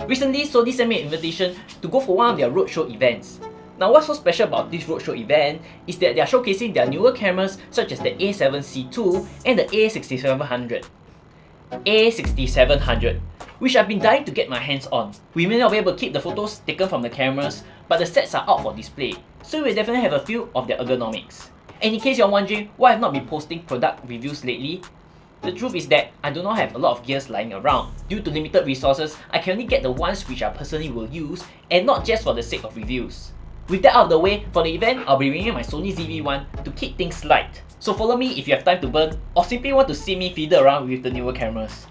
Recently, Sony sent me an invitation to go for one of their roadshow events. Now, what's so special about this roadshow event is that they are showcasing their newer cameras such as the A7C II and the A6700. A6700, which I've been dying to get my hands on. We may not be able to keep the photos taken from the cameras, but the sets are out for display, so we'll definitely have a feel of their ergonomics. And in case you're wondering why I've not been posting product reviews lately, the truth is that I do not have a lot of gears lying around. Due to limited resources, I can only get the ones which I personally will use, and not just for the sake of reviews. With that out of the way, for the event, I'll be bringing my Sony ZV-1 to keep things light. So follow me if you have time to burn, or simply want to see me fiddle around with the newer cameras.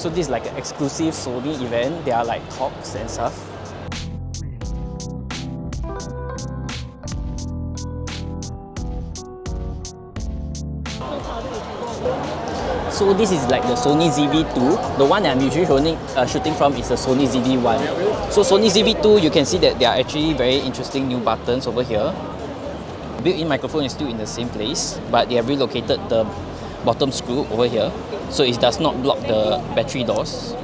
So this is like an exclusive Sony event. There are like talks and stuff. So this is like the Sony ZV-2. The one that I'm usually shooting from is the Sony ZV-1. So Sony ZV-2, you can see that there are actually very interesting new buttons over here. The built-in microphone is still in the same place, but they have relocated the bottom screw over here, so it does not block the battery doors.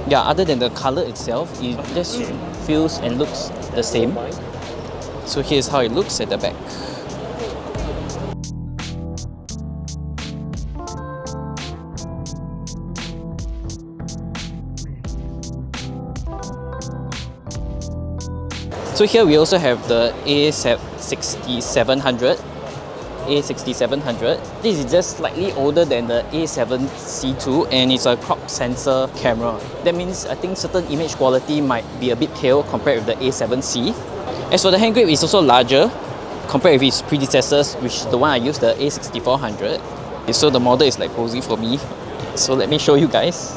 Yeah, other than the color itself, it just feels and looks the same. So here's how it looks at the back. So here we also have the A6700. This is just slightly older than the A7C II, and it's a crop sensor camera. That means I think certain image quality might be a bit pale compared with the A7C. As for the hand grip, it's also larger compared with its predecessors, which is the one I used, the A6400. So the model is like posing for me. So let me show you guys.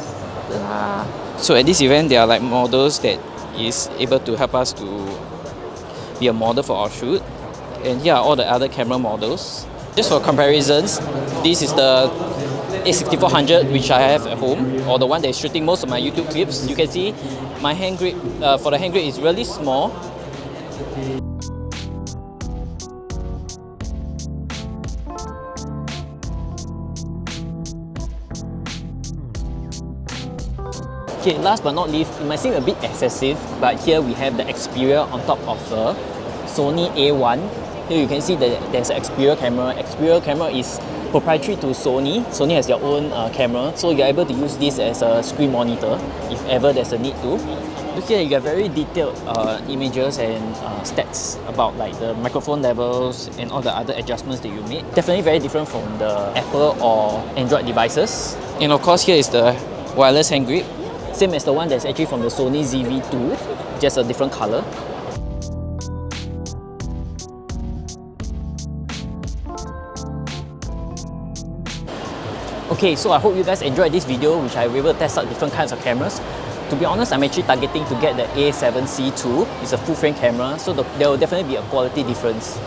So at this event, there are like models that is able to help us to be a model for our shoot. And here are all the other camera models. Just for comparisons, this is the A6400 which I have at home, or the one that is shooting most of my YouTube clips. You can see my hand grip, for the hand grip, is really small. Okay, last but not least, it might seem a bit excessive, but here we have the Xperia on top of the Sony A1. Here you can see that there's an Xperia camera. Xperia camera is proprietary to Sony. Sony has their own camera, so you're able to use this as a screen monitor if ever there's a need to. Look here, you get very detailed images and stats about like the microphone levels and all the other adjustments that you made. Definitely very different from the Apple or Android devices. And of course, here is the wireless hand grip. Same as the one that's actually from the Sony ZV-2, just a different color. Okay, so I hope you guys enjoyed this video, which I was able to test out different kinds of cameras. To be honest, I'm actually targeting to get the A7C II. It's a full frame camera, so there will definitely be a quality difference.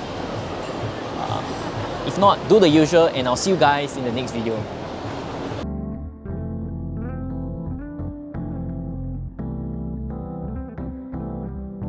If not, do the usual, and I'll see you guys in the next video.